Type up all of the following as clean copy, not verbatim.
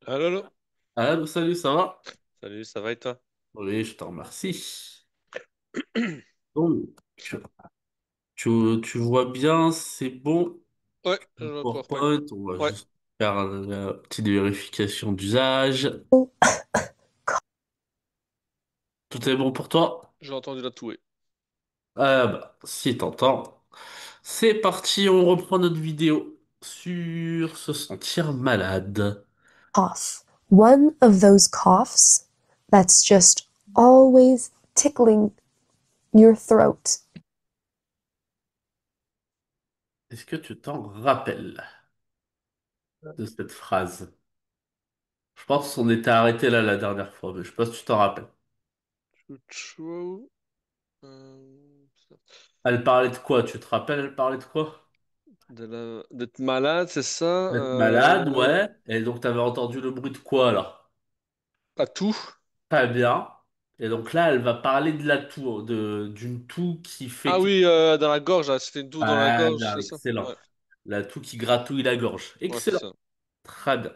Allô, allô. Ah, salut, ça va? Salut, ça va et toi? Oui, je te remercie. Donc, tu vois bien, c'est bon. Ouais, je Le vois PowerPoint. PowerPoint, on va Ouais, juste faire la petite vérification d'usage. Tout est bon pour toi? j'ai entendu la touée. Ah bah, si t'entends. C'est parti, on reprend notre vidéo sur se sentir malade. Cough. One of those coughs that's just always tickling your throat. Est-ce que tu t'en rappelles de cette phrase? Je pense qu'on était arrêté là la dernière fois, mais je sais pas si tu t'en rappelles. Chouchou. Elle parlait de quoi? Tu te rappelles, elle parlait de quoi? D'être malade, c'est ça? D'être malade, ouais. Et donc, t'avais entendu le bruit de quoi, là? À tout. Pas bien. Et donc là, elle va parler de la toux, d'une toux qui fait Ah que... oui, dans la gorge, là, c'était une toux dans la Ah, gorge, bien, c'est ça? excellent. Ouais, La toux qui gratouille la gorge. ouais, c'est Excellent. ça. Très bien.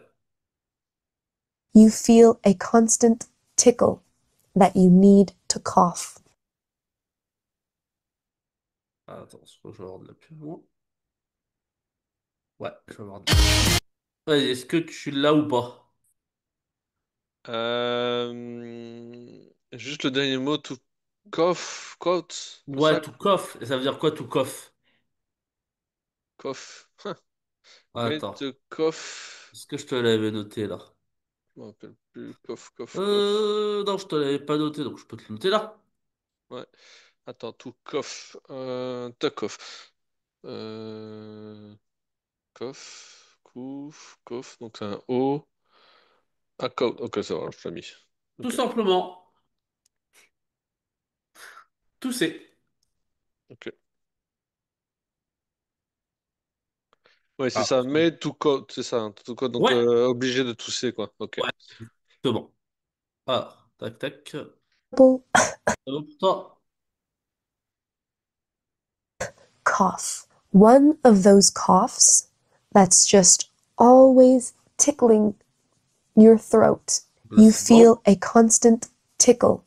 You feel a constant tickle that you need to cough. Attends, je vais avoir de la pub. Ouais, je vais avoir de la pub. Ouais, est-ce que tu l'as ou pas? Juste le dernier mot, tout cough, c'est Ouais, ça? tout cough. Et ça veut dire quoi, tout cough? Cough. Mais Attends. de cough. Est-ce que je te l'avais noté, là? Je me rappelle plus. Cough. Non, je te l'avais pas noté, donc je peux te le noter là. Ouais. Attends, tout cough. Cough. Euh, cough. Donc c'est un O. Ah, cough. Ok, ça va, je l'ai mis. Tout Ok, simplement. Tousser. ok. Ouais, c'est Ah, ça. Mais tout cough, c'est ça, hein, tout cough. Donc ouais, obligé de tousser, quoi. Ok. ouais, c'est bon. Ah, tac, tac. C'est bon pour toi? Cough. One of those coughs that's just always tickling your throat. Là, You c'est bon. feel a constant tickle.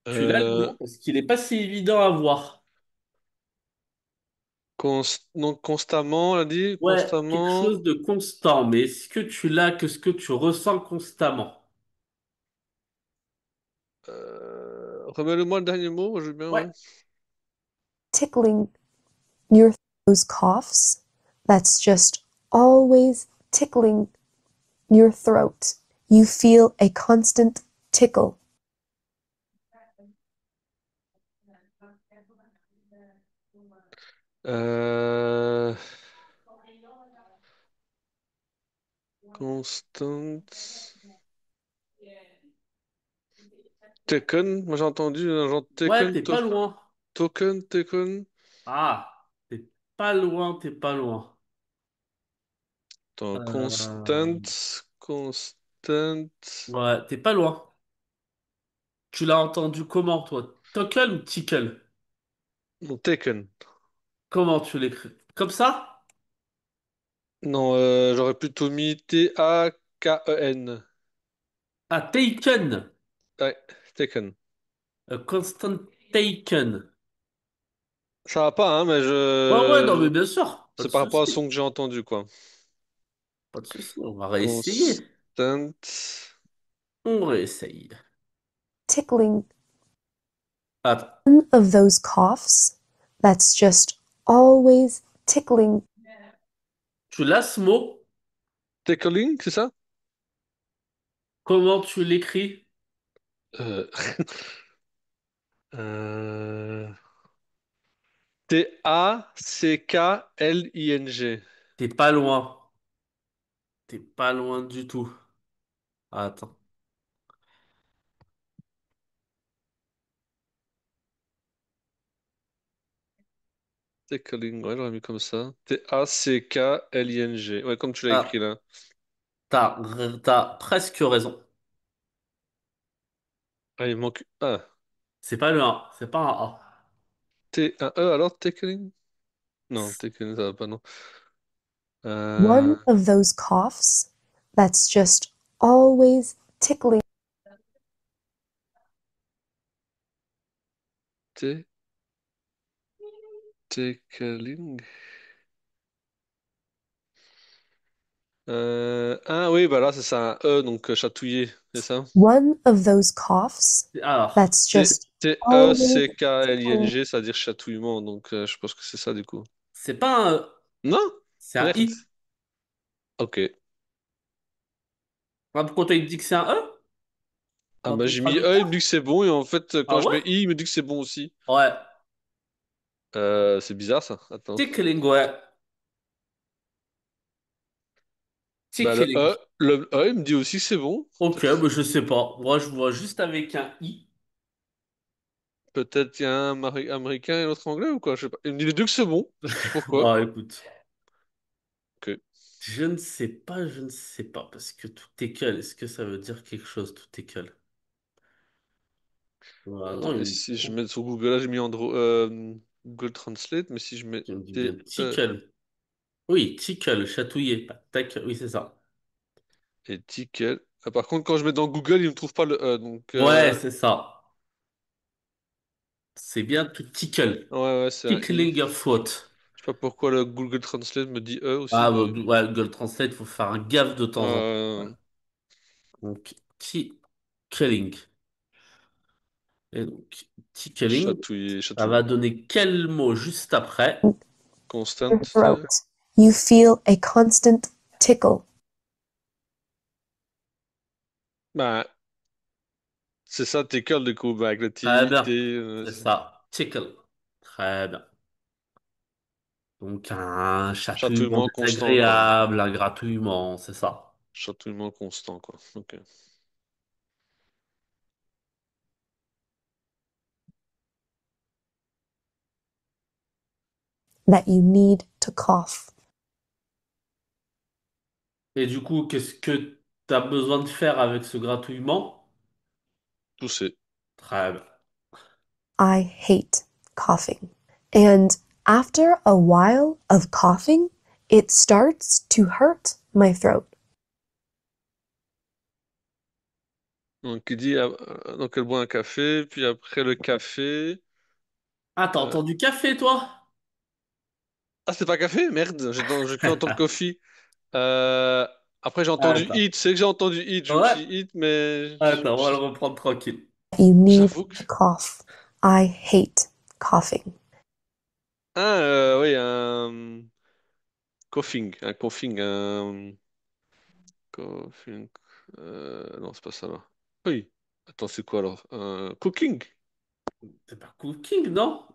Tu l'as le Euh, mot parce qu'il n'est pas si évident à voir. donc constamment, on a dit, Ouais, quelque constamment. chose de constant, mais est-ce que tu l'as, que ce que tu ressens constamment? Remets-le-moi le dernier mot, je veux bien, Ouais. ouais. Tickling your those coughs that's just always tickling your throat. You feel a constant tickle. Euh, Constant. Taken, moi j'ai entendu un genre Ouais, Taken, t'es pas loin. Token, Taken. Ah, t'es pas loin, t'es pas loin. Attends, Euh, Constant. Ouais, t'es pas loin. Tu l'as entendu comment, toi? Tokel ou tickle? Non, Taken. Comment tu l'écris? Comme ça? Non, j'aurais plutôt mis Taken. Ah, taken. Ouais, Taken. Constant taken. Ça va pas, hein, mais Ouais, ouais, non, mais bien sûr. Pas c'est de par rapport à souci. son que j'ai entendu, quoi. Pas de souci. On va réessayer. Constant. On réessaye. Tickling. Attends. One of those coughs that's just always tickling. Tu l'as ce mot? Tackling, c'est ça? Comment tu l'écris? Euh, euh, Tackling. T'es pas loin. T'es pas loin du tout. Attends. Tackling, ouais, j'aurais mis comme ça. Tackling. Ouais, comme tu l'as écrit Ah, là. t'as presque raison. Ah, il manque. Ah, C'est pas le 1, c'est pas un A. T, un E alors, tackling? Non, tackling, ça va pas, non. One Euh, of those coughs that's just always tickling. T, tackling. Ah oui, bah là, c'est ça, un E, donc chatouiller, c'est ça? One of those coughs Alors, that's just always tickling. Tackling, ça veut dire chatouillement, donc je pense que c'est ça du coup. c'est pas un E, Non? c'est un Merde. I. Ok. Ah, pourquoi toi, il te dit que c'est un E Ah dans bah ton j'ai mis E, il me dit traducteur? que c'est bon, et en fait, Ah quand je ouais? mets I, il me dit que c'est bon aussi. Ouais. C'est bizarre ça. Attends. Tickling, ouais. Bah Tickling. le E, il me dit aussi que c'est bon. Ok, Peut-être bah, je sais pas. Moi, je vois juste avec un I. peut-être il y a un américain et l'autre anglais ou quoi, je sais pas. Il me dit les deux que c'est bon. Je sais pas pourquoi. Ah, écoute. Ok. Je ne sais pas, je ne sais pas. Parce que tout est quel. Est-ce que ça veut dire quelque chose, tout est quel? Ah, non, Attends, et si je mets sur Google, là j'ai mis Google Translate, mais si je mets il me dit bien T, E tickle. Oui, tickle, chatouiller. Pas tac, oui, c'est ça. et ticket. Ah, par contre, quand je mets dans Google, il me trouve pas le E, donc Ouais, c'est ça. C'est bien tout tickle. ouais, ouais, c'est un I. Tickling your foot. Je sais pas pourquoi le Google Translate me dit E aussi, Ah, bah, mais ouais, Google Translate, faut faire un gaffe de temps en temps. Ouais. euh, Donc, tickling. Et donc, tickling, chatouiller, ça va chatouillement. donner quel mot juste après? Your Constant. throat. You feel a constant tickle. Bah, c'est ça, tickle du coup, bah, avec le Très T, bien. T. C'est ça. Tickle. Très bien. Donc, un chatouillement Chatouillement constant, quoi. désagréable, un gratouillement, c'est ça. Chatouillement constant, quoi. Ok. That you need to cough. Et du coup, qu'est-ce que tu as besoin de faire avec ce gratouillement? Tousser. Très bien. I hate coughing. And after a while of coughing, it starts to hurt my throat. Donc, il dit, donc elle boit un café, puis après le café. Ah, t'as euh, entendu café, toi? Ah, c'est pas café? Merde, j'ai cru entendre coffee. Euh, Après, j'ai entendu Attends. eat. C'est que j'ai entendu eat. Je me Ouais. suis dit eat, mais Attends, on va le reprendre tranquille. You need j'avoue que. to cough. I hate coughing. Ah, oui, un coughing. Un coughing. Un coughing. Non, c'est pas ça, là. Oui. Attends, c'est quoi alors? Cooking. C'est pas cooking, non?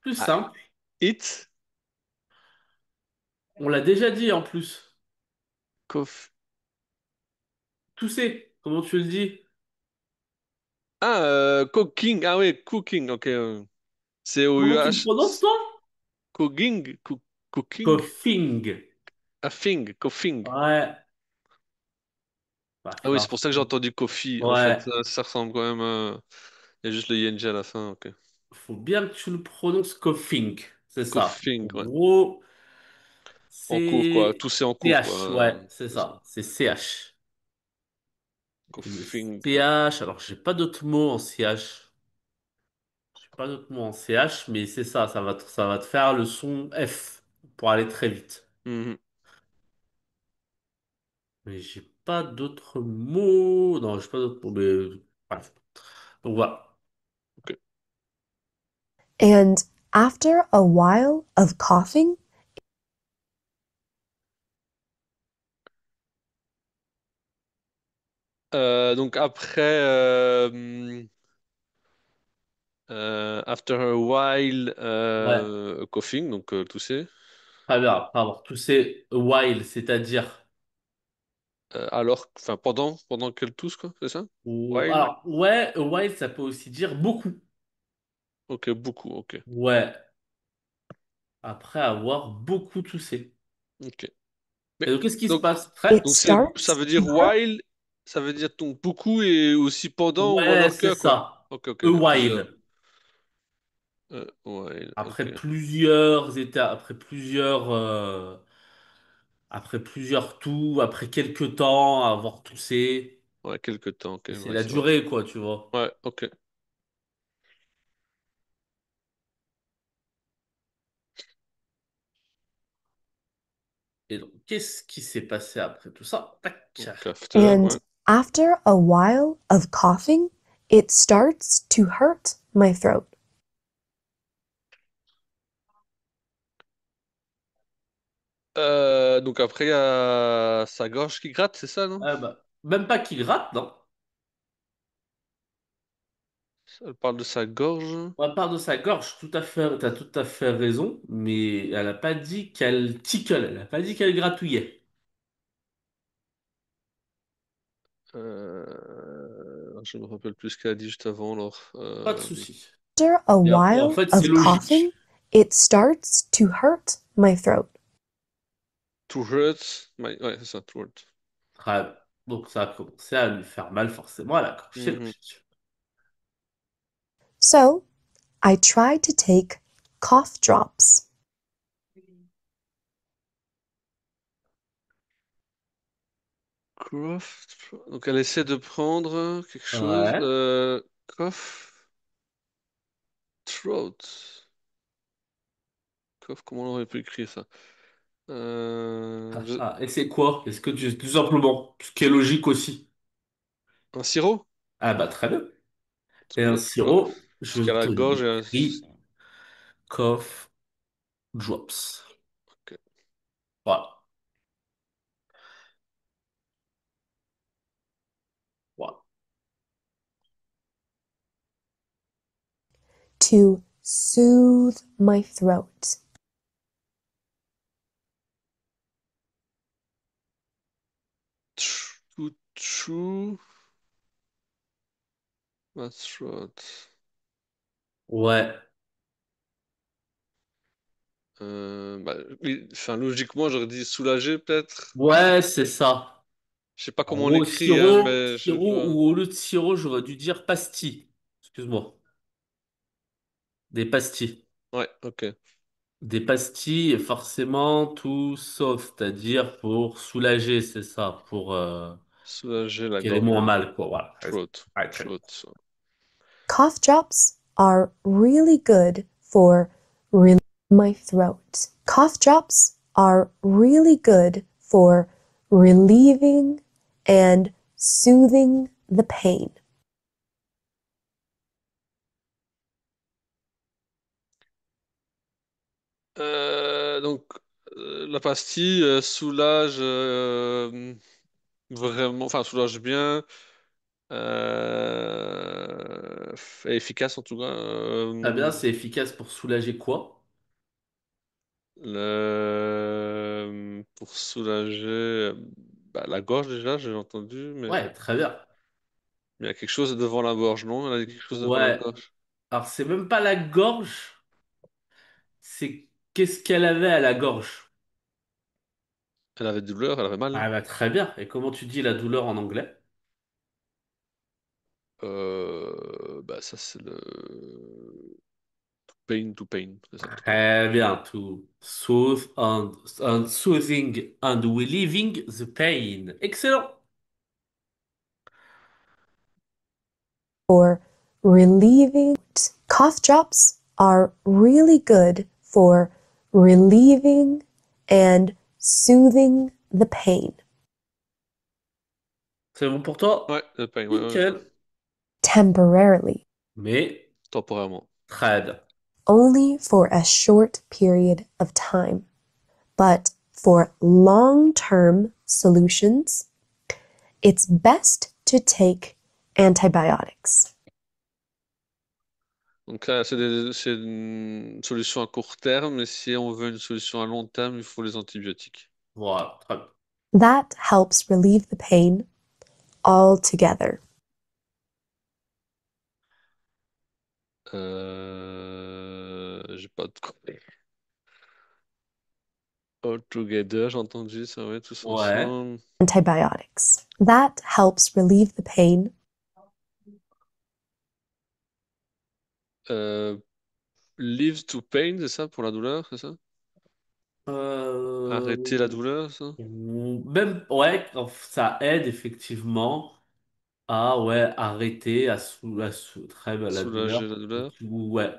Plus Ah, simple. it, On l'a déjà dit en plus. cof... Tousser, comment tu le dis? Ah, cooking. Ah oui, cooking. Ok. Comment tu le C-O-U-H. prononces, toi? Cooking. Cooking. Coughing. A thing. Coughing. Ouais. Va Ah oui, falloir c'est pour ça que j'ai entendu coffee. En fait, Ouais. ça ressemble quand même. Il y a juste le ing à la fin. Ok. Faut bien que tu le prononces coughing. C'est ça. En Coughing, ouais. gros, En cours, quoi. c'est Tout c'est en cours, quoi. CH. Ouais, c'est C'est ça. ça. C'est CH. Et le Coughing. CH, alors j'ai pas d'autres mots en CH. J'ai pas d'autres mots en CH, mais c'est ça. Ça va te faire le son F pour aller très vite. Mhm. Mais j'ai pas d'autres mots. Non, j'ai pas d'autres mots, mais bref. Donc voilà. Ok. And after a while of coughing, Donc après, after a while, Ouais. coughing, donc tousser. Très bien. Après avoir toussé a while, c'est-à-dire. Alors, enfin pendant qu'elle tousse, quoi, c'est ça? While? Alors, ouais, a while, ça peut aussi dire beaucoup. Ok, beaucoup, ok. Ouais. Après avoir beaucoup toussé. Ok. Et Mais donc, qu'est-ce qui se donc, passe? it Prêt? ça starts veut to dire hurt. while, ça veut dire donc beaucoup et aussi pendant ou Ouais, alors c'est que, quoi. ça. Ok, ok, A il y a plusieurs. while. While, ok. Après plusieurs toux, après quelques temps, avoir toussé. Ouais, quelques temps, ok, C'est ouais, la c'est vrai. durée, quoi, tu vois. Ouais, ok. Et donc, qu'est-ce qui s'est passé après tout ça? Tac. Donc after, And ouais. after a while of coughing, it starts to hurt my throat. Donc après, il y a sa gorge qui gratte, c'est ça, non? Ah bah, même pas qui gratte, non. Elle parle de sa gorge. À part de sa gorge, t'as tout à fait raison, mais elle a pas dit qu'elle tickle, elle a pas dit qu'elle gratouillait. Je me rappelle plus ce qu'elle a dit juste avant, alors. Pas de souci. After a Et en while fait, c'est of coughing, logique. it starts to hurt my throat. To hurt. Ouais, c'est ça, to hurt. Très bien. Donc ça a commencé à lui faire mal forcément à la gorge. C'est Mhm. logique. So I tried to take cough drops. Donc elle essaie de prendre quelque chose. Ouais. Cough. Throat. Cough, comment on aurait pu écrire ça? Et c'est quoi? Est-ce que tu... Tout simplement, ce qui est logique aussi. Un sirop? Ah bah très bien. Et un Donc, sirop, je parce qu'à la te gorge, l'écris cough drops. ok. Voilà. Voilà. To soothe my throat. Chou, my throat. Ouais. Bah, oui, enfin, logiquement, j'aurais dit soulager, peut-être. Ouais, c'est ça. Je sais pas En comment on gros, l'écrit, hein, sirop, mais je sais sirop, pas. ou au lieu de sirop, j'aurais dû dire pastille. Excuse-moi. Des pastilles. Ouais, ok. Des pastilles, forcément, tout sauf, c'est-à-dire pour soulager, c'est ça, pour Soulager la qu'elle ait gorge. moins mal, quoi. Voilà. Throat. Ouais, très bien. Throat. Cough drops are really good for relieving my throat. Cough drops are really good for relieving and soothing the pain. Donc, la pastille soulage vraiment, enfin, soulage bien. Efficace en tout cas. Très bien, c'est efficace pour soulager quoi? Pour soulager bah, la gorge déjà, j'ai entendu, Ouais, très bien. mais il y a quelque chose devant la gorge, non? Elle a dit quelque chose devant la Ouais. gorge. Alors, c'est même pas la gorge, c'est qu'est-ce qu'elle avait à la gorge? Elle avait de douleur, elle avait mal. Ah bah très bien. Et comment tu dis la douleur en anglais? Bah ça c'est le pain to pain, c'est ça, to pain. Très bien. To soothe and soothing and relieving the pain. Excellent. For relieving. Cough drops are really good for relieving and soothing the pain C'est bon pour toi? Ouais, le pain, ouais, ouais. Nickel. temporarily, Mais Temporairement. très bien. only for a short period of time. But for long term solutions, it's best to take antibiotics. Donc là, c'est une solution à court terme, et si on veut une solution à long terme, il faut les antibiotiques. Voilà, très bien. That helps relieve the pain altogether. J'ai pas de... All together, j'ai entendu ça, ouais, tous Ouais. ensemble. Antibiotics. That helps relieve the pain Euh, Leave to pain, c'est ça, pour la douleur, c'est ça? Euh, Arrêter la douleur, ça? Même, ouais, ça aide effectivement à, ouais, arrêter, très bien la douleur. Soulager la douleur. Ouais,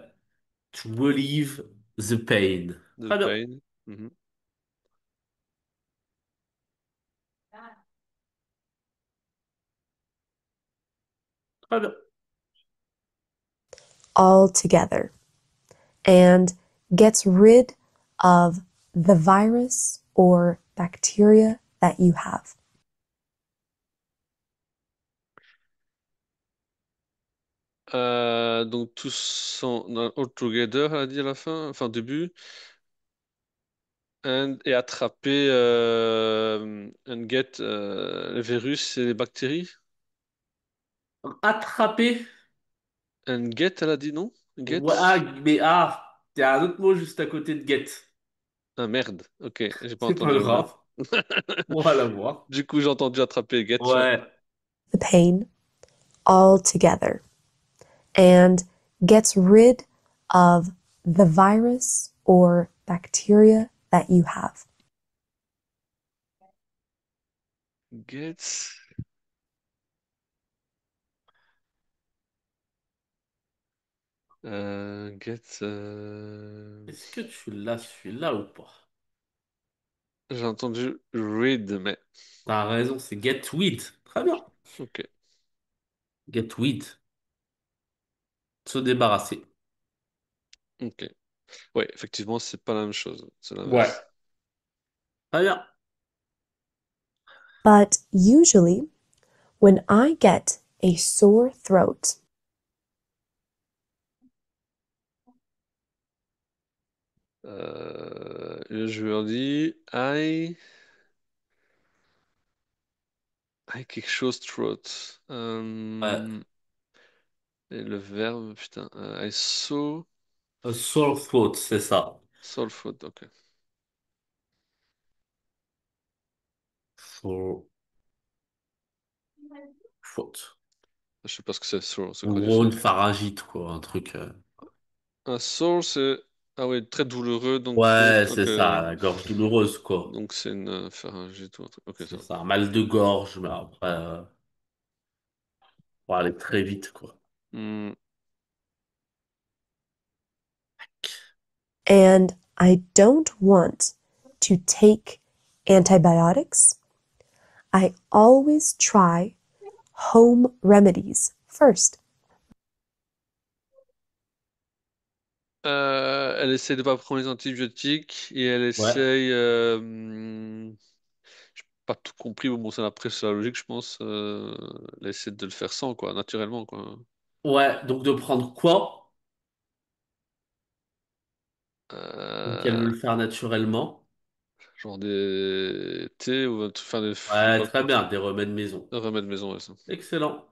to relieve the pain. The Très bien, pain. Mhm. très bien. altogether and gets rid of the virus or bacteria that you have. Donc tous sont all together, elle a dit à la fin, enfin au début, et attraper and get le virus et les bactéries. Attraper. And get, elle a dit non? Ouais, ah, Get? mais il y a un autre mot juste à côté de get. Ah merde, ok, j'ai pas C'est pas entendu le mot. grave, on va la voir. Du coup, j'ai entendu attraper get, ouais. Ouais, The pain altogether and gets rid of the virus or bacteria that you have. Get, get, est-ce que tu l'as celui-là ou pas? j'ai entendu read, mais T'as raison, c'est get weed. Très bien. ok, Get weed. Se débarrasser. ok. Ouais, effectivement, c'est pas la même chose, c'est Ouais. l'inverse. Très bien. But usually, when I get a sore throat, Je leur dis I quelque chose throat. Ouais. Et le verbe, putain, I saw A sore throat, c'est ça. soul food, ok. Sore throat. Je sais pas ce que c'est En quoi du gros, une sore? pharyngite, quoi. Un truc. Un sore, c'est. Ah oui, très douloureux, donc Ouais, c'est ok. ça, la gorge douloureuse, quoi. Donc c'est une pharyngite ou un truc. Ok, ça C'est va. ça, un mal de gorge, mais après, faut aller très vite, quoi. Hmm. and I don't want to take antibiotics, I always try home remedies first. Elle essaie de pas prendre les antibiotiques et elle Ouais. essaye. pas tout compris. Bon, c'est après, c'est la logique, je pense. Elle essaie de le faire sans, quoi, naturellement, quoi. Ouais, donc de prendre quoi? Donc elle veut Euh, le faire naturellement. genre des thés ou enfin des Ouais, très bien, des remèdes maison. remèdes maison, ouais, ça. Excellent.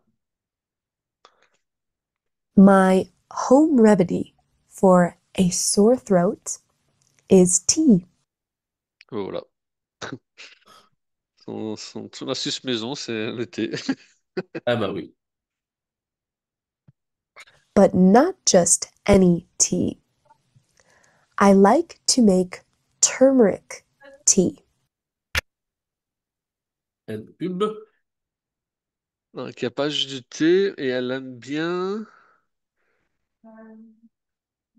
My home remedy for a sore throat is tea, Voilà. Son astuce maison, c'est le thé. Ah bah oui. but not just any tea. I like to make turmeric tea Une pub. Donc, il n'y a pas juste du thé et elle aime bien.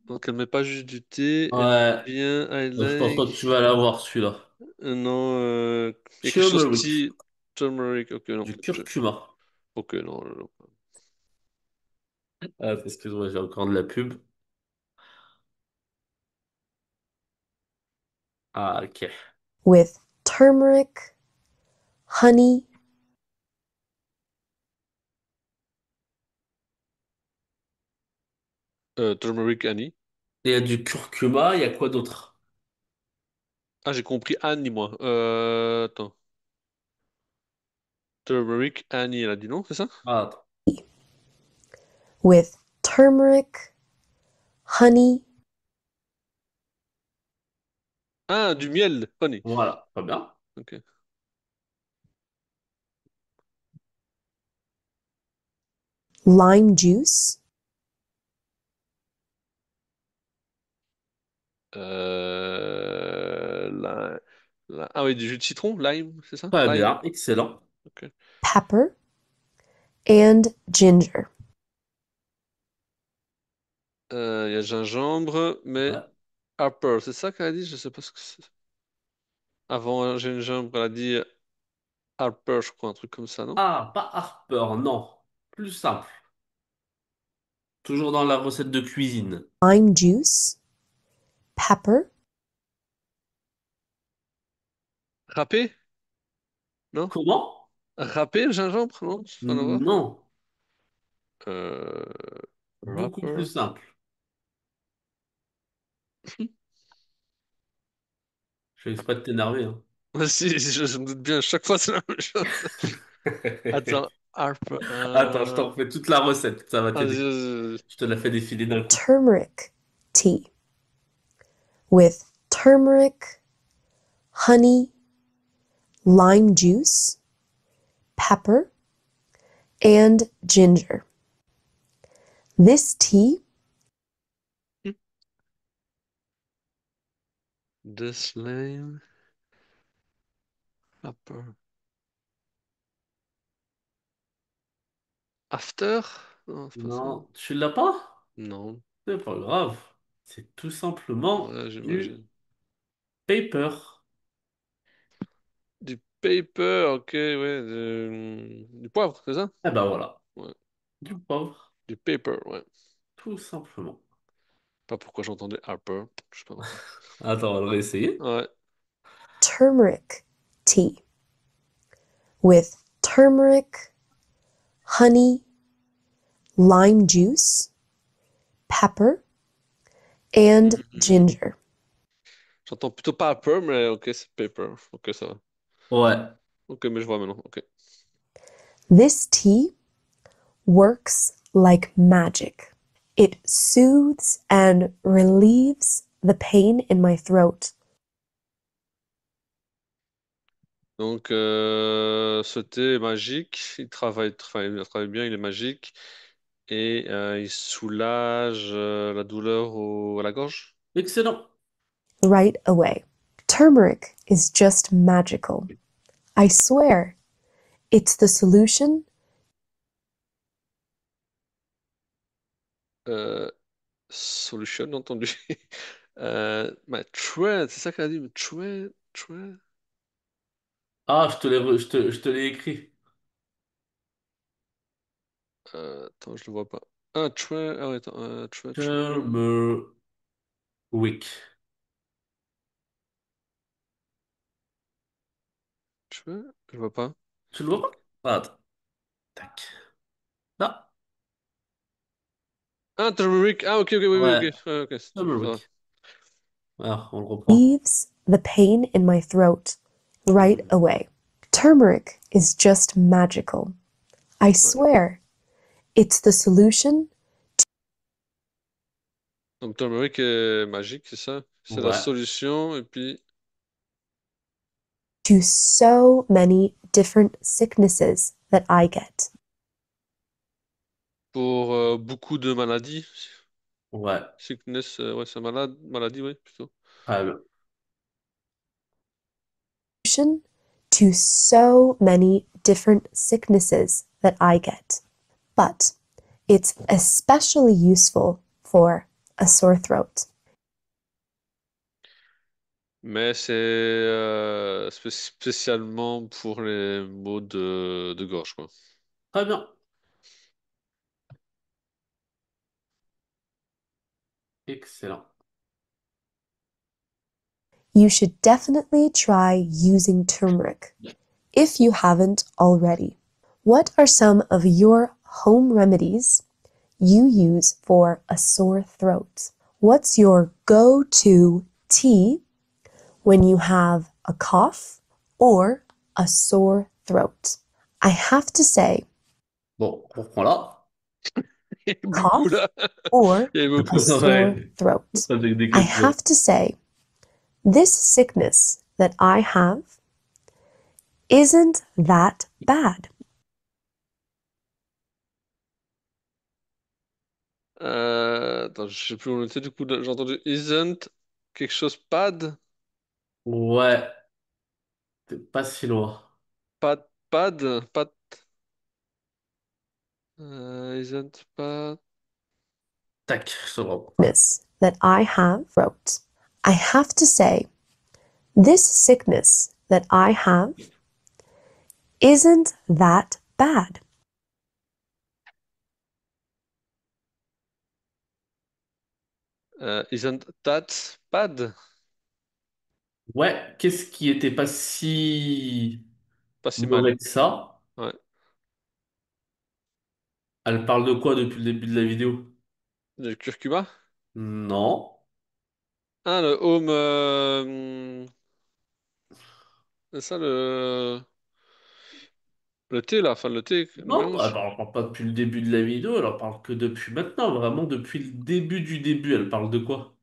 Donc, elle met pas juste du thé, elle aime Ouais, bien. I je pense pas que tu vas like. l'avoir celui-là. Non, il y a quelque chose Turmeric, tea. Turmeric, ok, non. du curcuma. Ok, non, non, non. Ah, excuse-moi, j'ai encore de la pub. Ah, ok. with turmeric, honey, Turmeric Annie. Il y a du curcuma, il y a quoi d'autre? Ah, j'ai compris Annie, moi. Attends. Turmeric Annie, elle a dit non, c'est ça? Ah, attends. with turmeric, honey, Ah, du miel, honey. Voilà, pas bien. Ok. lime juice, Ah oui, du jus de citron, lime, c'est ça? Très Lime. bien, excellent. Ok. pepper, and ginger. Il y a gingembre, mais Ouais. Harper, c'est ça qu'elle a dit? Je sais pas ce que c'est. Avant gingembre, elle a dit Harper, je crois, un truc comme ça, non? Ah, pas Harper, non. Plus simple. Toujours dans la recette de cuisine. Lime juice, pepper, Râpé? Non? Comment? Râpé, le gingembre? Non? Rien à voir. Non. Euh... Beaucoup plus Rapper. simple. Je fais exprès de t'énerver, hein. Si, je me doute bien, chaque fois c'est la même chose. Attends, Harper. Attends, je t'en refais toute la recette, ça va Vas-y, t'aider. vas-y, Je te la fais défiler d'un coup. turmeric tea with turmeric, honey, lime juice, pepper, and ginger. This tea vas-y. The Slime. Rapper. After? Non, c'est pas ça. Non, tu l'as pas? Non, C'est pas grave. C'est tout simplement ouais, du j'imagine. paper. Du paper, ok, ouais. Du poivre, c'est ça? Eh ben voilà, Ouais. du pauvre, Du paper, ouais. tout simplement. Pas pourquoi j'entendais Harper. Je sais pas pourquoi. Attends, on va réessayer. Ouais. turmeric tea with turmeric, honey, lime juice, pepper, and Mhm. ginger. J'entends plutôt pas Harper, mais ok, c'est paper. Ok, ça va. Ouais. Ok, mais je vois maintenant. Ok. This tea works like magic. It soothes and relieves the pain in my throat. Donc, ce thé est magique. Il travaille bien, il est magique. Et il soulage la douleur à la gorge. Excellent. Right away. Turmeric is just magical. I swear, it's the solution. Euh, Solution, entendu. Trend, c'est ça qu'elle a dit, mais Trend. Ah, je te l'ai écrit. Attends, je le vois pas. Ah, Trend, ah ouais, attends, Turmeric. Ouais, je vois pas. Tu le vois pas? Ah, attends. Tac. Là. Ah, turmeric. Ah, ok, ok, oui, oui, ok. Ouais. Ouais, ok, ça va. Turmeric. Alors, on le reprend. Leaves the pain in my throat right away. Turmeric is just magical. I Ouais. swear it's the solution Donc, turmeric est magique, c'est ça? C'est la Ouais. solution, et puis to so many different sicknesses that I get. pour beaucoup de maladies. Ouais. Sickness, ouais, c'est malade, maladie, oui, plutôt. Très bien. Solution to so many different sicknesses that I get. But it's especially useful for a sore throat. Mais c'est spécialement pour les maux de gorge, quoi. Très bien. Excellent. You should definitely try using turmeric if you haven't already. What are some of your home remedies you use for a sore throat? What's your go to tea when you have a cough or a sore throat? I have to say, Bon, on reprend là. Il y a beaucoup, cough là. or Il y a a beaucoup. sore Ouais. throat. Avec des I questions. have to say, this sickness that I have isn't that bad. Attends, je sais plus où on était, du coup, j'ai entendu isn't quelque chose pad? Ouais. T'es pas si loin. Pad, isn't pad. Tac, je te le reprends. Sickness that I have throat. I have to say, this sickness that I have isn't that bad. Isn't that pad? Ouais, qu'est-ce qui était pas si Pas si mauvais mal. que ça? Ouais. Elle parle de quoi depuis le début de la vidéo? Du curcuma? Non. Ah, le home. C'est ça le thé là, enfin le thé, le Non, elle mélange. parle pas depuis le début de la vidéo, elle en parle que depuis maintenant, vraiment depuis le début du début, elle parle de quoi?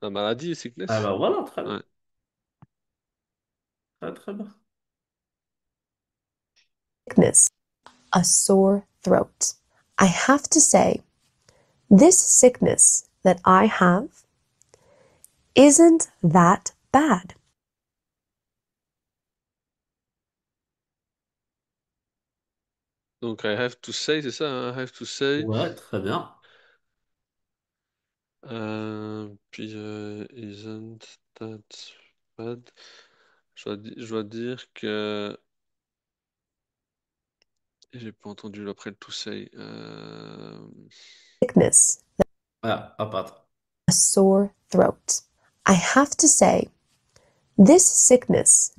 La maladie, Ah sickness. bah voilà, très bien. Ouais. Très très bien. Sickness, a sore throat. I have to say, this sickness that I have isn't that bad. Donc I have to say, c'est ça, hein, I have to say. Ouais, très bien. Puis isn't that bad? Je dois dire que j'ai pas entendu après le to say. Sickness, Ah, à part. a sore throat. I have to say, this sickness,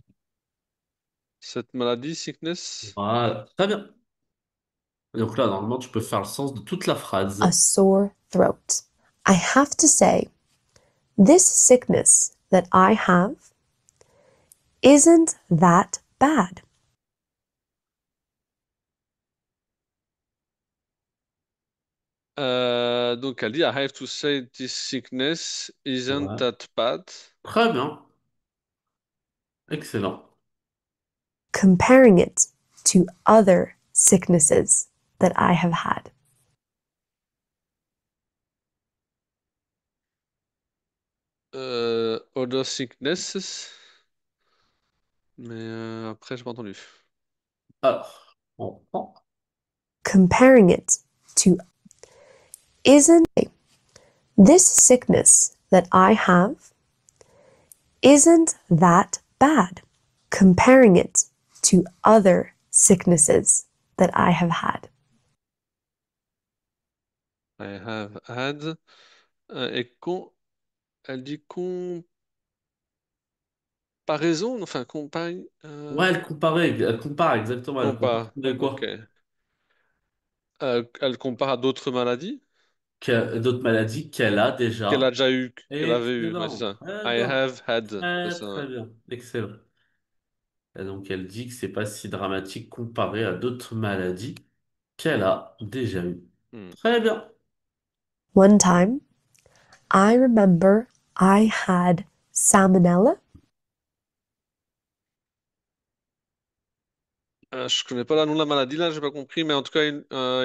Cette maladie, sickness. Voilà, très bien. Donc là, normalement, tu peux faire le sens de toute la a phrase. sore throat. I have to say, this sickness that I have isn't that bad. Donc elle dit I have to say this sickness isn't Ouais. that bad. Très bien. Excellent. Comparing it to other sicknesses that I have had. Other sicknesses. Mais après, j'ai pas entendu. Alors, on reprend. Comparing it to isn't this sickness that I have isn't that bad. Comparing it to other sicknesses that I have had. I have had. Et elle dit comparaison, enfin, compagne, Ouais, elle compare exactement. Elle compare compare, ok. quoi? Elle compare à d'autres maladies D'autres maladies qu'elle a qu'elle a déjà. déjà eu, qu'elle avait eu, ouais, c'est Excellent, ça. très I bien, have had, c'est très ça, ouais. très bien, excellent. Et donc elle dit que c'est pas si dramatique comparé à d'autres maladies qu'elle a déjà eues. Hmm. Très bien. One time, I remember I had salmonella. Je connais pas le nom de la maladie là, j'ai pas compris, mais en tout cas,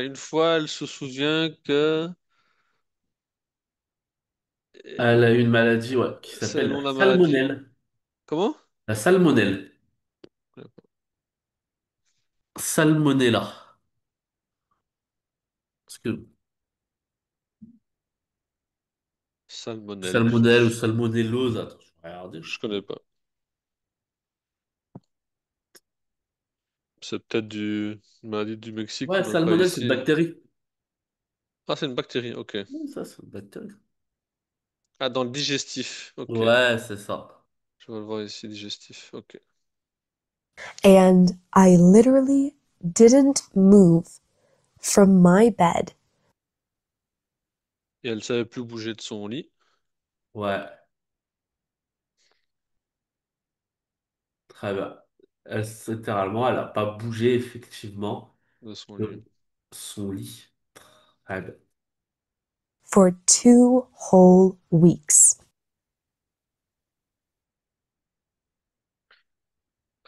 une fois, elle se souvient que Elle a une maladie, ouais, qui c'est le s'appelle nom la de la maladie. salmonelle. Comment? La salmonelle. Salmonella. Parce que Salmonelle. salmonelle ou salmonellose, attends, je vais regarder. Je connais pas. C'est peut-être une maladie du Mexique qu'on Ouais, n'a pas salmonelle, c'est une ici. bactérie. Ah, c'est une bactérie, ok. Ouais, ça, c'est une bactérie. Ah, dans le digestif, ok. Ouais, c'est ça. Je vais le voir ici, digestif, ok. And I literally didn't move from my bed Et elle savait plus bouger de son lit, Ouais, très bien. Littéralement, elle n'a pas bougé effectivement de son lit. de son lit. Très bien. for 2 whole weeks.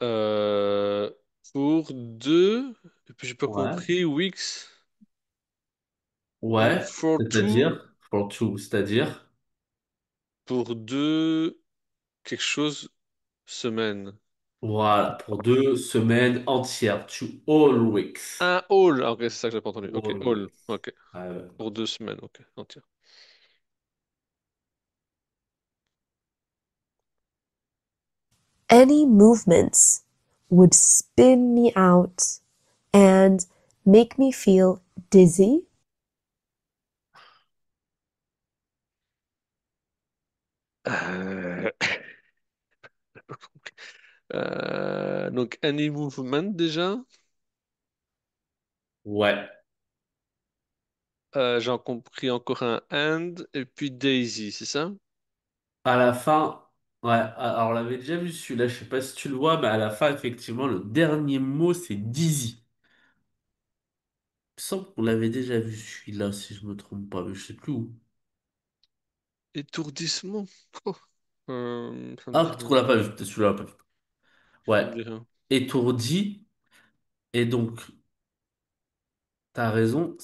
Euh, pour deux, et puis j'ai pas Ouais. compris, weeks, Ouais, for two, c'est-à-dire, for two, c'est-à-dire, pour deux, quelque chose, semaine. voilà, pour 2 semaines entières. To all weeks. Un all, ah, ok, c'est ça que j'ai pas entendu. Ok, All all, weeks. ok. Ouais. Pour 2 semaines, ok, entière. Any movements would spin me out and make me feel dizzy. Euh, donc, any movement déjà. Ouais. J'ai compris encore un and et puis Daisy, c'est ça? À la fin, ouais, alors on l'avait déjà vu celui-là, je sais pas si tu le vois, mais à la fin, effectivement, le dernier mot, c'est dizzy. Il me semble qu'on l'avait déjà vu celui-là, si je me trompe pas, mais je sais plus où. Étourdissement. Oh. Ça me Ah, dit peut-être rien. qu'on l'a pas vu, peut-être celui-là, on l'a pas vu. Ça Ouais, me dit rien. étourdi, et donc, t'as raison.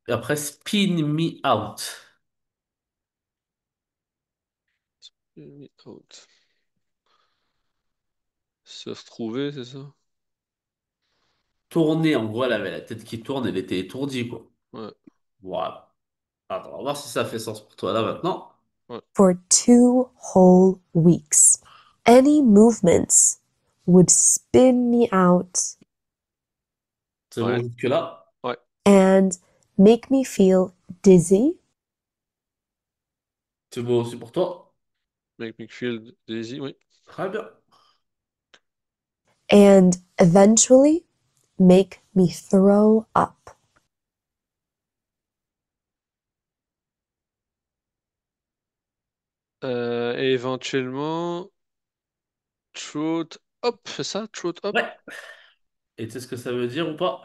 Après, spin me out. Out. Se retrouver, c'est ça? Tourner, en gros, elle avait la tête qui tourne, elle était étourdie, quoi. Ouais, Voilà. Attends, on va voir si ça fait sens pour toi là maintenant. For 2 whole weeks. Any movements would spin me out C'est bon ouais, jusque-là? ouais. and make me feel dizzy. C'est bon aussi pour toi? Make me feel Daisy, oui. Très bien. And eventually make me throw up. Et éventuellement, throat up, c'est ça? Throat up? Ouais. Et tu sais ce que ça veut dire ou pas?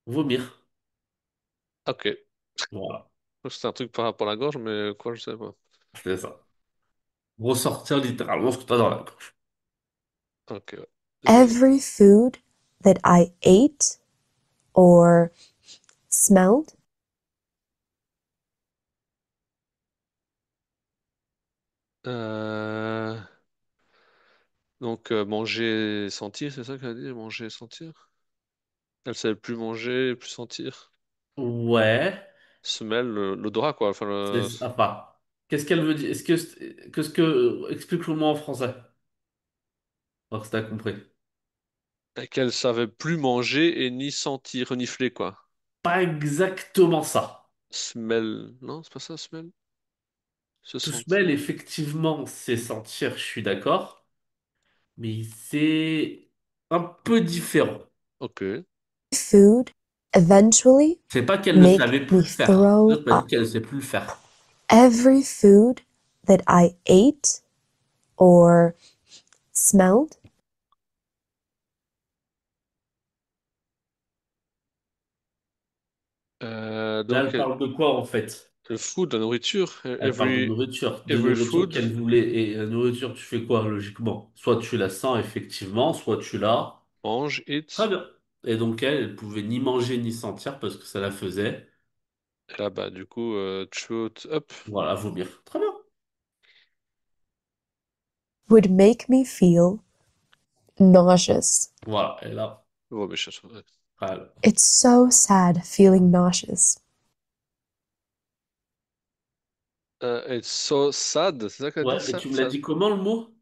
Vomir. Ok. Voilà. C'est un truc par rapport à la gorge, mais quoi, je sais pas. C'est ça. Ressortir littéralement ce que t'as dans la gorge. Ok, ouais. Désolé. Every food that I ate or smelled Euh, Donc, manger, sentir, c'est ça qu'elle a dit? Manger, sentir? Elle savait plus manger, plus sentir. Ouais. Smell, l'odorat, quoi. Enfin, Enfin, qu'est-ce qu'elle veut dire? Qu'est-ce que... Explique-le-moi en français. Alors que t'as compris. qu'elle savait plus manger et ni sentir, renifler, quoi. Pas exactement ça. Smell. Non, c'est pas ça, smell? Se Tout sentir. smell, effectivement, c'est sentir, je suis d'accord. Mais c'est un peu différent. Ok. Food eventually C'est pas qu'elle ne make savait me plus le faire. throw L'autre m'a dit up. qu'elle ne sait plus le faire. Every food that I ate or smelled Là, Donc, elle parle de quoi en fait? le food, la nourriture, Elle parle de every nourriture food, qu'elle voulait. Et la nourriture, tu fais quoi logiquement? Soit tu la sens effectivement, soit tu l'as. mange, Très eat. bien. Et donc elle pouvait ni manger ni sentir parce que ça la faisait, Et là, bah, du coup, throat up. voilà, vomir. Très bien. would make me feel nauseous. Voilà. Et là, Oh, mais je- ouais. elle- It's so sad feeling nauseous. It's so sad, c'est ça qu'elle dit, ouais. Et ça? tu me l'as Ça? dit comment le mot?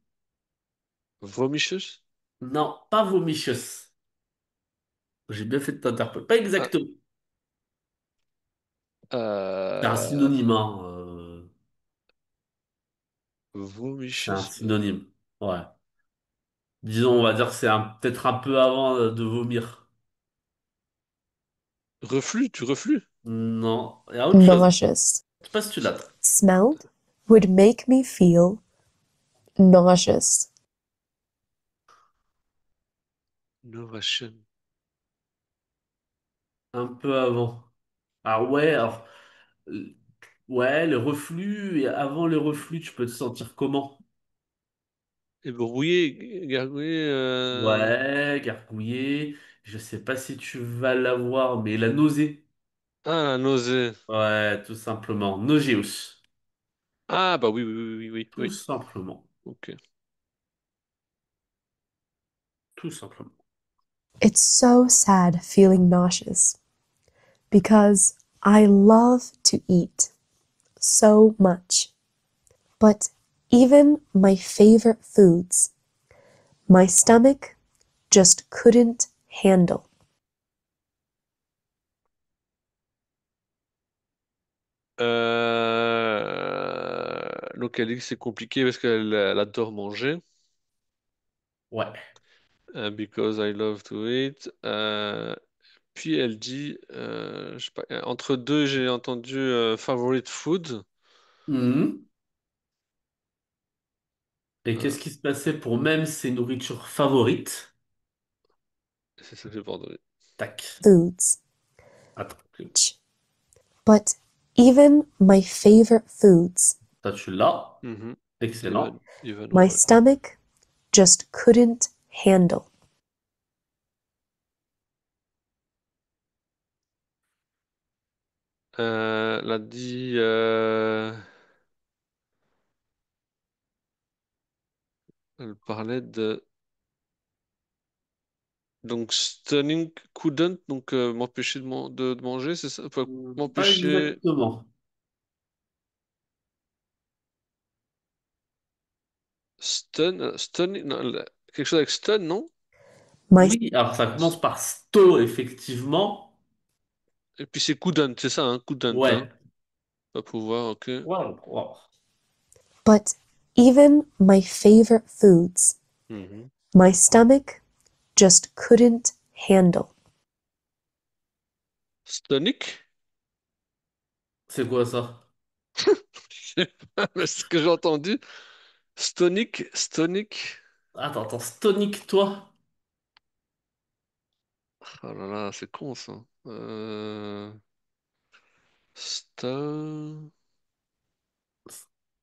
Vomicious? Non, pas vomicious. J'ai bien fait de t'interpeller. Pas Ah, exactement. C'est un euh, synonyme, hein. C'est un vomicious. synonyme. Ouais. Disons, on va dire que c'est peut-être un peu avant de vomir. Reflux, tu reflux? Non, il y a autre chose. Nauseous. Je sais pas si tu l'as. Smelled would make me feel nauseous. Novation. Un peu avant. Ah ouais, euh, ouais, le reflux, et avant le reflux, tu peux te sentir comment? Ébrouillé, gargouillé, Ouais, gargouiller, je sais pas si tu vas l'avoir, mais la nausée. Ah, la nausée. Ouais, tout simplement. Nauseous. Ah, bah oui, oui, oui, oui, oui, Tout oui. simplement. Ok. Tout simplement. It's so sad feeling nauseous because I love to eat so much. But even my favorite foods, my stomach just couldn't handle. Donc elle dit que c'est compliqué parce qu'elle adore manger. Ouais. Because I love to eat. Puis elle dit, je sais pas, entre deux, j'ai entendu favorite food. Mhm. Et Euh, qu'est-ce qui se passait pour même ses nourritures favorites? c'est ça que j'ai pas entendu. Tac. Foods. Attends. But even my favorite foods, Ça, tu l'as. Mhm. Excellent. Even, my ouais. stomach just couldn't handle. Elle a dit, elle parlait de, donc stunning couldn't, donc m'empêcher de manger, c'est ça? Enfin, Pas m'empêcher, exactement. stun, non, quelque chose avec stun, non? My Oui, alors ça commence par sto, effectivement. Et puis c'est couldn't, c'est ça, hein, couldn't, hein? Ouais. Pas pouvoir, ok. Wow, wow. but even my favorite foods, Mhm. my stomach just couldn't handle. Stonic? C'est quoi ça? Je sais pas, mais c'est ce que j'ai entendu. Stonic. Attends, stonique, toi? Oh là là, c'est con ça. Ston...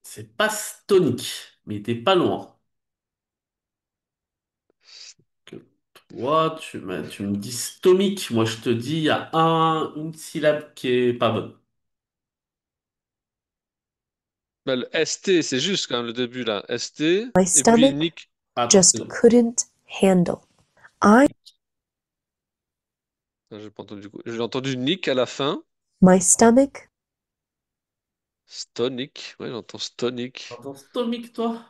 C'est pas stonique, mais t'es pas loin. Que toi, tu me dis stomique. Moi, je te dis, il y a une syllabe qui est pas bonne. Bah, le ST, c'est juste quand même le début là. ST, My et puis stomach Nick. Attends, c'est just couldn't handle. I, Ah, j'ai pas entendu. J'ai entendu Nick à la fin. my stomach, Stonic. Ouais, j'entends Stonic. attends, stomique, toi?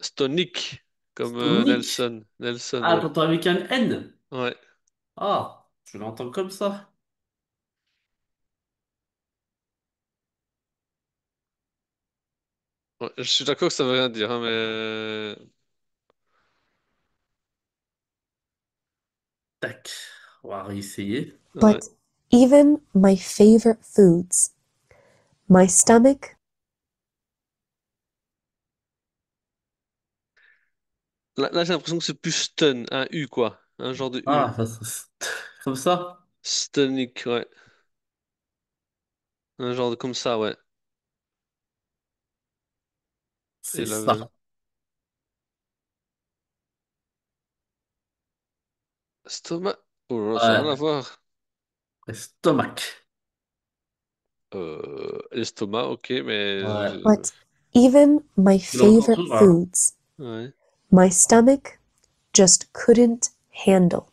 Stonic. Comme Stonique. Nelson. Nelson, Ah, ouais. t'entends avec un N. Ouais. Ah, je l'entends comme ça. Ouais, je suis d'accord que ça veut rien dire, hein, mais Tac. On va réessayer. ouais. But even my favorite foods, my stomach Là, j'ai l'impression que c'est plus stun, un U quoi, un genre de U. Ah, comme ça? Stunic, ouais. Un genre de comme ça, ouais. Et C'est ça. là, stomac. Oh là là, ça n'a rien à Ouais. voir. Stomac. Estomac, ok, mais Ouais. but even my Tu l'entends favorite toujours, hein? foods, ouais. my stomach just couldn't handle.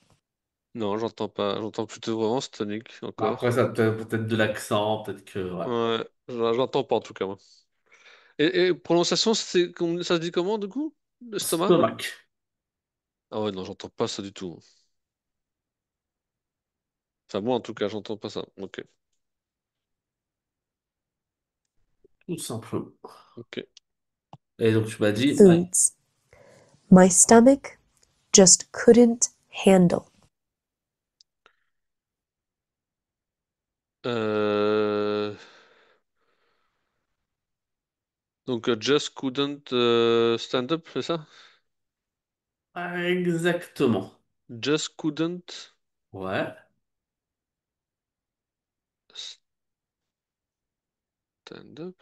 Non, j'entends pas. J'entends plutôt vraiment stonic Après, encore. ça peut-être de l'accent, peut-être que. Ouais. Ouais, j'entends pas en tout cas, moi. Et prononciation, ça se dit comment du coup? Estomac? Stomac. Ah ouais, non, j'entends pas ça du tout. Enfin, moi en tout cas, j'entends pas ça. Ok, Tout simplement. ok. Et donc, tu m'as dit, ouais. Foods, my stomach just couldn't handle. Euh... Donc, just couldn't stand up, c'est ça? Exactement. Just couldn't Ouais. stand up.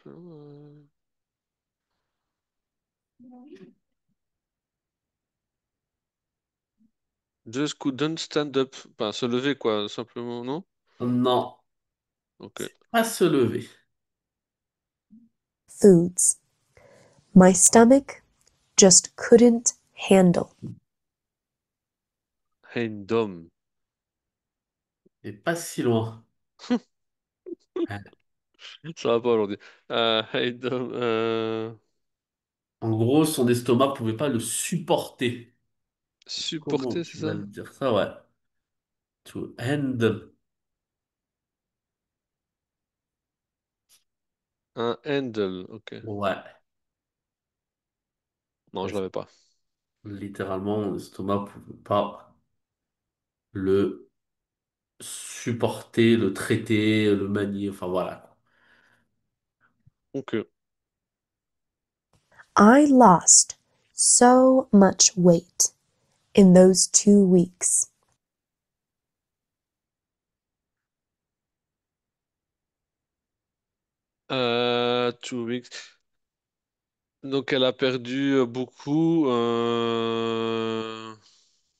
Just couldn't stand up. Enfin, se lever, quoi, simplement, non? Non. Ok. Pas se lever. Foods, my stomach just couldn't handle. Random. Et pas si loin. Ouais. Ça va pas aujourd'hui. Random. En gros, son estomac pouvait pas le supporter. Comment Supporter, c'est tu vas ça? le dire ça? Ouais. To handle. Un handle. Ok. Ouais. Non, je l'avais pas. Littéralement, mon estomac pouvait pas le supporter, le traiter, le manier. Enfin, voilà. Ok. I lost so much weight in those 2 weeks. 2 weeks. Donc, elle a perdu beaucoup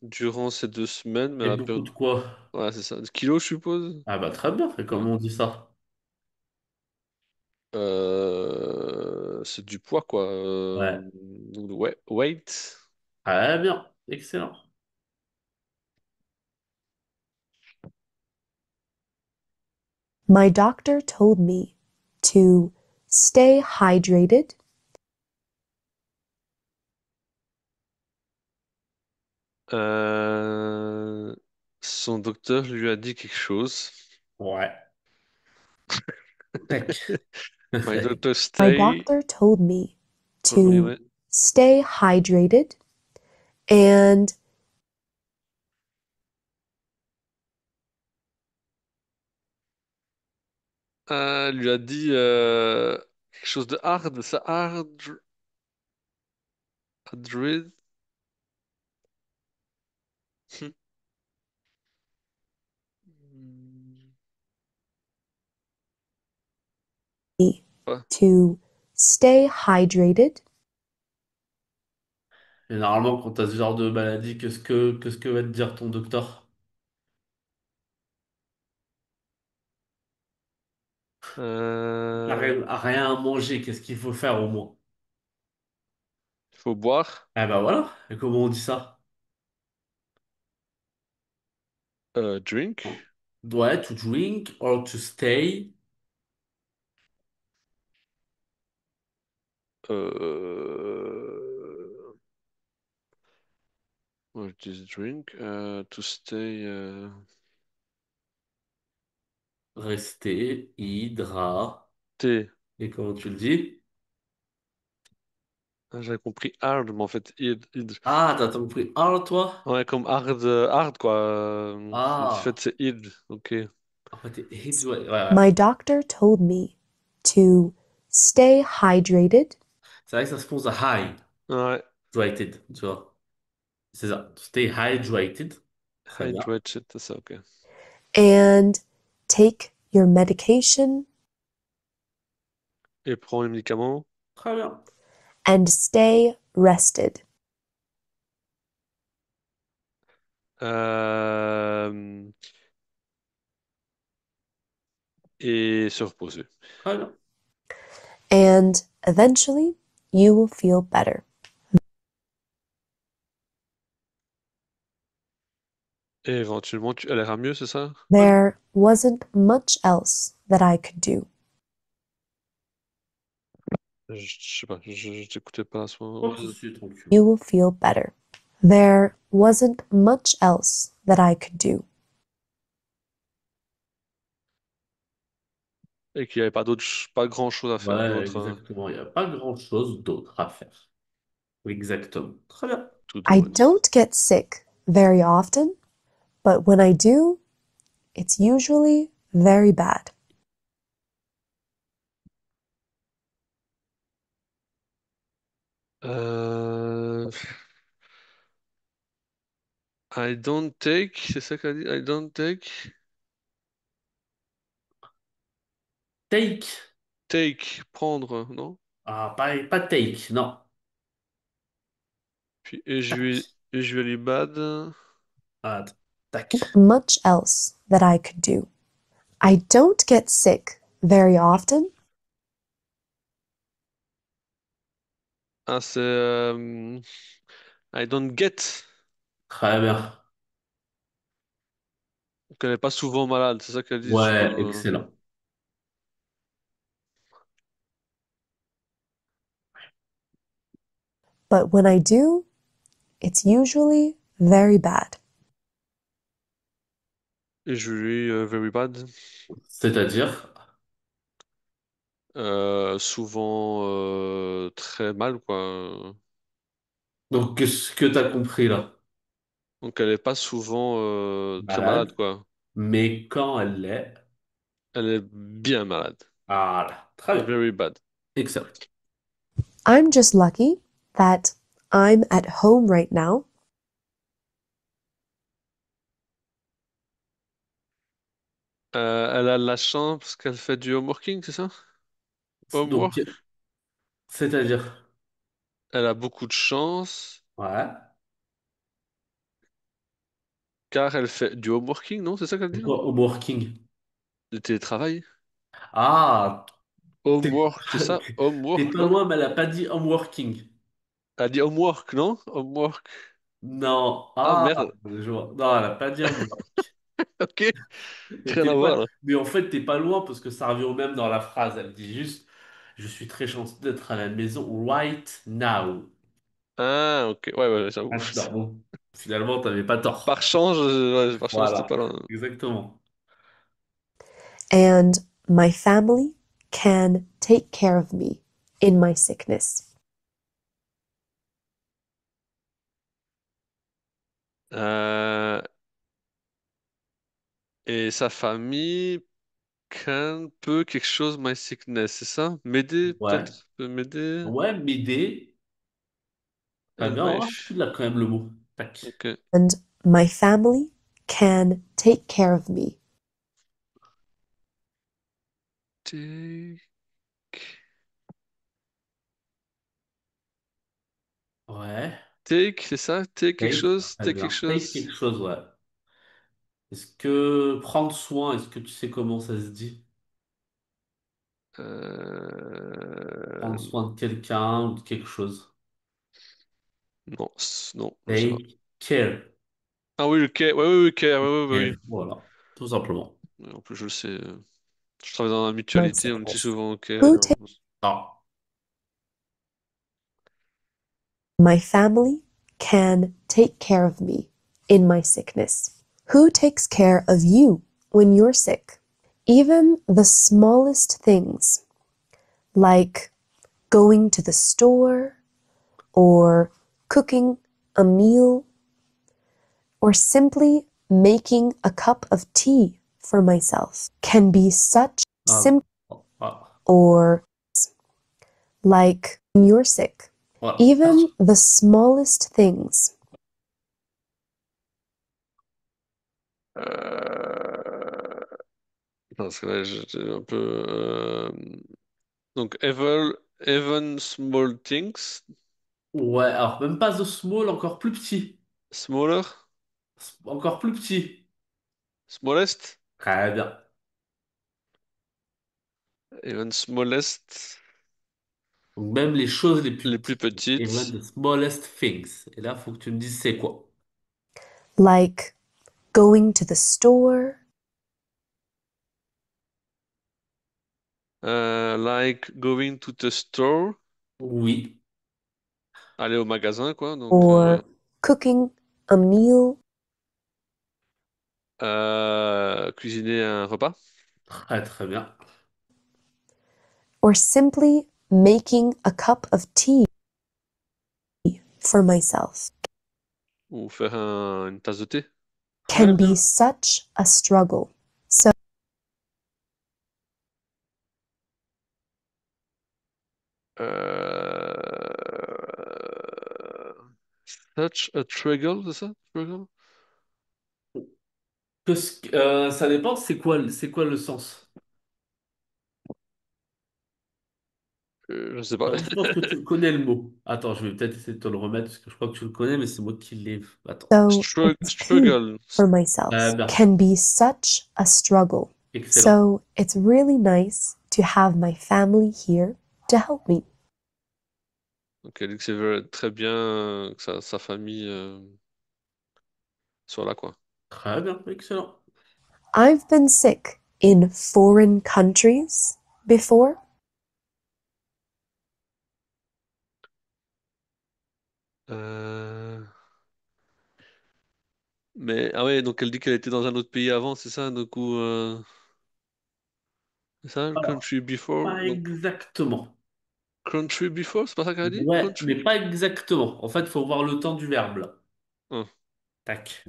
durant ces 2 semaines, mais Et elle a beaucoup perdu. de quoi? Ouais, c'est ça. Des kilos, je suppose. Ah bah très bien. Et Ouais. comment on dit ça? C'est du poids, quoi. Ouais. Donc, ouais, weight. Très bien. Excellent. My doctor told me to stay hydrated Euh, Son docteur lui a dit quelque chose. Ouais. Tac. My doctor My stay. doctor told me Oui, to ouais. stay hydrated and Lui a dit quelque chose de hard. Ça hard. Hard. Ouais. to stay hydrated Et normalement, quand tu as ce genre de maladie, qu'est-ce que va te dire ton docteur? Euh, Rien à manger, qu'est-ce qu'il faut faire au moins? il faut boire. Eh ben voilà. Et comment on dit ça? Drink. Ouais, to drink or to stay. Euh, What is drink? To stay. Rester, hydra. Thé. Et comment tu le dis? Ah, j'avais compris hard, mais en fait, id. Ah, t'as compris un, toi? Ouais, comme hard, hard quoi. En fait, Ah, c'est id. Ok. en fait, t'es ouais, ouais. My doctor told me to stay hydrated C'est vrai que ça se prononce high, Ouais. hydrated, tu vois. C'est ça. Stay hydrated. Très bien. Hydrated, c'est ça, ok. and take your medication Et prends les médicaments. Très bien. and stay rested. Euh, et se reposer. Très bien. And eventually you will feel better. Et éventuellement, elle ira mieux, c'est ça? Très There wasn't much else that I could do. Je sais pas, je t'écoutais pas à ce Pas moment. de souci, tranquille. You will feel better. There wasn't much else that I could do. Et qu'il n'y avait pas d'autre, pas grand chose à faire Ouais, d'autre. exactement. Il n'y a pas grand-chose d'autre à faire. Exactement. Très bien. To I do. don't get sick very often, but when I do, it's usually very bad. Euh, I don't take, c'est ça qu'elle dit? I don't take. Take. Take, prendre, non? Ah, pas take, non. Puis Tac. usually bad. Ah, tac. Much else that I could do. I don't get sick very often, Ah, c'est I don't get. Très bien. Donc elle n'est pas souvent malade, c'est ça qu'elle dit. Ouais, excellent. but when I do, it's usually very bad. Usually very bad. C'est-à-dire, Souvent très mal, quoi. donc, qu'est-ce que tu as compris là? Donc elle est pas souvent très malade, Malade, quoi. mais quand elle l'est, Elle est bien malade. ah là, très bien. Very bad. Excellent. I'm just lucky that I'm at home right now. Elle a la chance parce qu'elle fait du homeworking, c'est ça? Donc, Homework. c'est-à-dire, Elle a beaucoup de chance ouais, car elle fait du homeworking, non? C'est ça qu'elle c'est dit? quoi homeworking? Du télétravail. Ah, t'es Homework, c'est ça? t'es Homework, pas non? loin, mais elle a pas dit homeworking. Elle a dit homework, non? Homework. Non, Ah ah, merde. je vois. Non, elle a pas dit homework. Ok. Mais Rien à voir là. mais en fait, t'es pas loin parce que ça revient au même dans la phrase. Elle dit juste, je suis très chanceux d'être à la maison right now. Ah ok. Ouais, ouais, j'avoue. Maintenant, bon, finalement, t'avais pas Par tort. chance, ouais, par chance, c'était Voilà, pas là. exactement. And my family can take care of me in my sickness. Euh, et sa famille peut quelque chose, my sickness, c'est ça? M'aider, Ouais. peut-être? Peut m'aider? Ouais, m'aider. Très And bien, my... hein, tu l'as quand même le mot. Tac. Ok. And my family can take care of me. Take... Ouais. Take, c'est ça? Take quelque Take, chose? très Take quelque bien. Take chose? quelque chose, ouais. Est-ce que prendre soin, est-ce que tu sais comment ça se dit? Euh... Prendre soin de quelqu'un ou de quelque chose. Non, non, je sais pas. Take care. Ah oui, le care. Ouais, oui, oui, care. Ouais, ouais, ouais, Care. oui. Voilà, tout simplement. Ouais, en plus, je le sais. Je travaille dans la My mutualité, on dit sickness. souvent Who care. takes Ah, My family can take care of me in my sickness. Who takes care of you when you're sick? Even the smallest things, like going to the store or cooking a meal, or simply making a cup of tea for myself can be such Ah, simple ah, or like when you're sick. voilà. Even the smallest things Euh... Non, parce que là, j'étais un peu. Donc, even small things, Ouais, alors même pas The Small, encore plus petit. smaller, Encore plus petit. smallest, Très bien. even smallest, Donc même les choses les plus les plus petites. Even petites, the smallest things. Et là, faut que tu me dises c'est quoi. like going to the store like going to the store, Oui. aller au magasin, quoi. Donc, or cooking a meal cuisiner un repas Très très bien. or simply making a cup of tea for myself ou faire une tasse de thé. Très can be bien. such a struggle. So Such a struggle, c'est ça? Struggle? Ça dépend, c'est quoi le sens? Je sais pas. Je pense que tu connais le mot. Attends, je vais peut-être essayer de te le remettre parce que je crois que tu le connais, mais c'est moi qui l'ai. Attends. so it's tea Struggle. for myself Très bien. can be such a struggle. Excellent. So it's really nice to have my family here to help me. Donc, elle dit que c'est très bien que sa famille soit là, quoi. Très bien. Excellent. I've been sick in foreign countries before. Euh, Mais, ah ouais, donc elle dit qu'elle était dans un autre pays avant, c'est ça? Du coup, c'est ça, le Alors, country before? pas Donc, exactement. country before, c'est pas ça qu'elle a dit? Ouais, mais Country? pas exactement. En fait, il faut voir le temps du verbe là. Ah, Tac.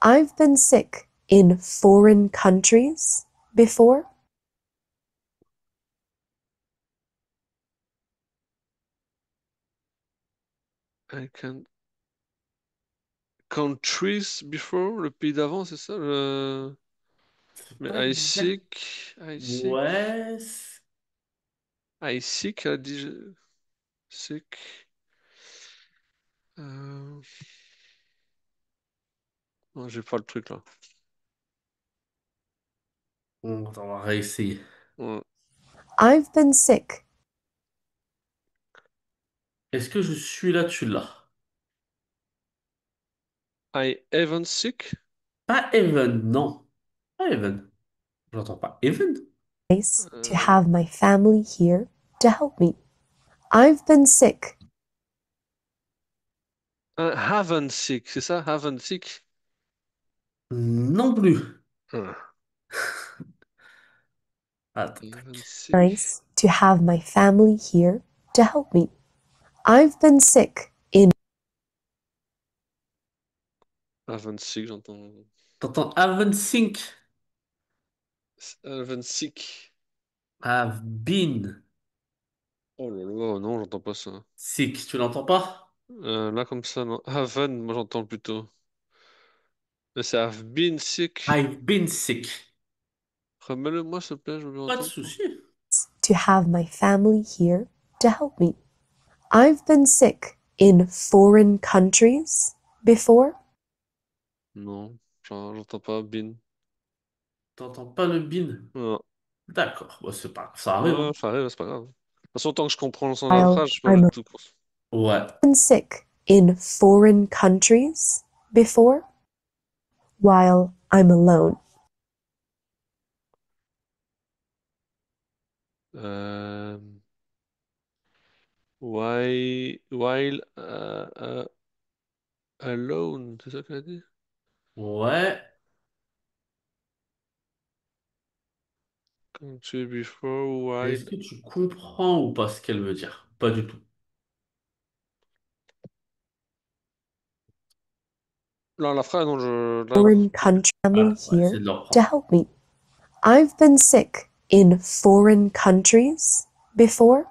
I've been sick in foreign countries before. I can... Countries before, le pays d'avant, c'est ça? C'est Mais pas exact. I seek, Ouais. I seek, elle a dit seek. Euh... Non, j'ai pas le truc là. On va réessayer. Ouais. I've been sick. Est-ce que je suis là, tu l'as? I haven't sick. Pas even, non. Pas even. J'entends pas even. Nice to Euh... have my family here to help me. I've been sick. Haven't sick, c'est ça? Haven't sick. Non plus. Ah, Attends, haven't tac. sick. Nice to have my family here to help me. I've been sick in Haven't sick, j'entends. T'entends haven't think. Haven't sick. Have been Oh là là, non, j'entends pas ça. sick. Tu l'entends pas? Là, comme ça, non. Haven't, moi j'entends plutôt. Mais c'est I've been sick. I've been sick. Remets-le moi, s'il te plaît, je veux Pas de entendre. souci. to have my family here to help me. I've been sick in foreign countries before. Non, j'entends pas been. T'entends pas le bin? Non. D'accord. Bon, c'est pas grave. Ça arrive, Ouais, hein. ça arrive, c'est pas grave. De toute façon, tant que je comprends l'ensemble de la While phrase, je peux I'm mettre tout court. Ouais. been sick in foreign countries before while I'm alone. Euh, while alone, c'est ça qu'elle a dit? Ouais. Country before, while. Est-ce que tu comprends ou pas ce qu'elle veut dire? Pas du tout. Non, la phrase, non, foreign country family Ah, ouais, c'est here de le to reprendre. help me. I've been sick in foreign countries before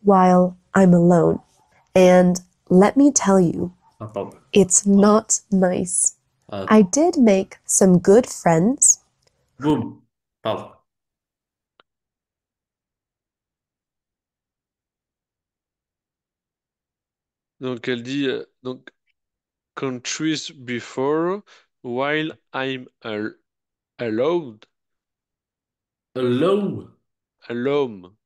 while I'm alone. And let me tell you, Attends. it's not nice. I Attends. did make some good friends. Boum. Pardon. donc elle dit donc countries before while allowed Low, alone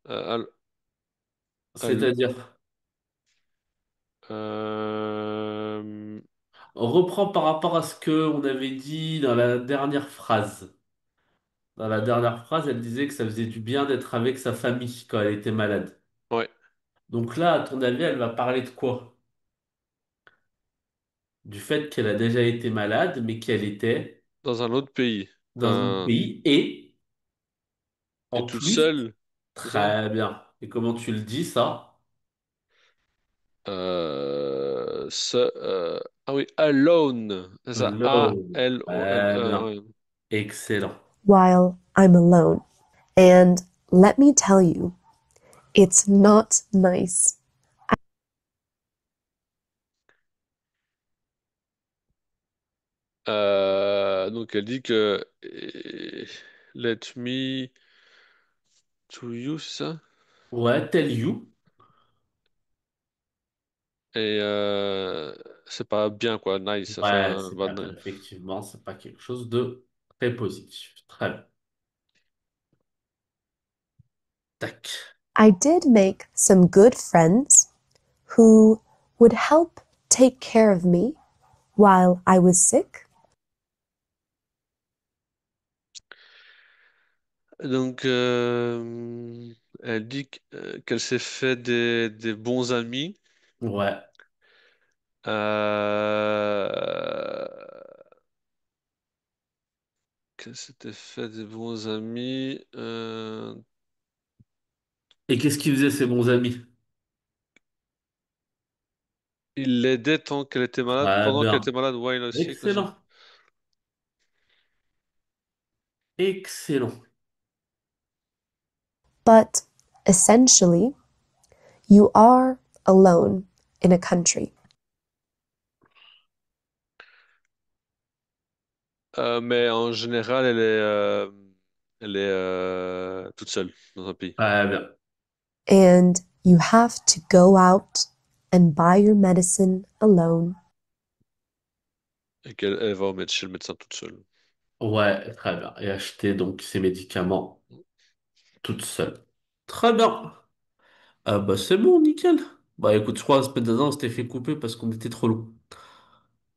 c'est-à-dire, euh, on reprend par rapport à ce que on avait dit dans la dernière phrase. Dans la dernière phrase, elle disait que ça faisait du bien d'être avec sa famille quand elle était malade. ouais, Donc là, à ton avis, elle va parler de quoi? Du fait qu'elle a déjà été malade, mais qu'elle était dans un autre pays. dans un autre pays et Et en toute plus, seule, c'est ça? très bien. Et comment tu le dis ça? Ah oui, alone, c'est ça, Alone. A-L-O-N, Très bien. ouais. Excellent. While I'm alone. And let me tell you, it's not nice. Donc elle dit que let me to you, c'est ça? Ouais, tell you. Et c'est pas bien quoi, nice, Ouais, enfin, c'est bah, pas bien. Effectivement, c'est pas quelque chose de très positif. Très bien. Tac. I did make some good friends who would help take care of me while I was sick. donc elle dit qu'elle s'est fait des bons amis. Ouais. Euh, qu'elle s'était fait des bons amis. Et qu'est-ce qu'ils faisaient, ces bons amis? Il l'aidait tant qu'elle était malade, Très pendant qu'elle était bien. malade, while sick aussi. Excellent. Excellent. But essentially, you are alone in a country. Mais en général, elle est toute seule dans un pays. Très bien. And you have to go out and buy your medicine alone. Et qu'elle va chez le médecin toute seule. Ouais, très bien. Et acheter donc ces médicaments toute seule. Très bien. Ah bah c'est bon, nickel. Bah écoute, je crois que on s'était fait couper parce qu'on était trop long.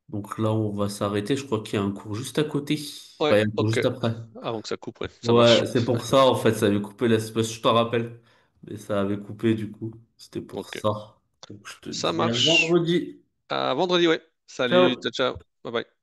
Donc là, on va s'arrêter. Je crois qu'il y a un cours juste à côté. Ouais, Enfin, il y a un cours ok. juste après. Avant que ça coupe, ouais, ça Ouais, marche. c'est pour ça, en fait, ça avait coupé la... Je t'en rappelle. Mais ça avait coupé, du coup. C'était pour Ok. ça. Donc je te Ça dis à marche. vendredi. À vendredi, ouais. Salut, Ciao. ciao, ciao. Bye bye.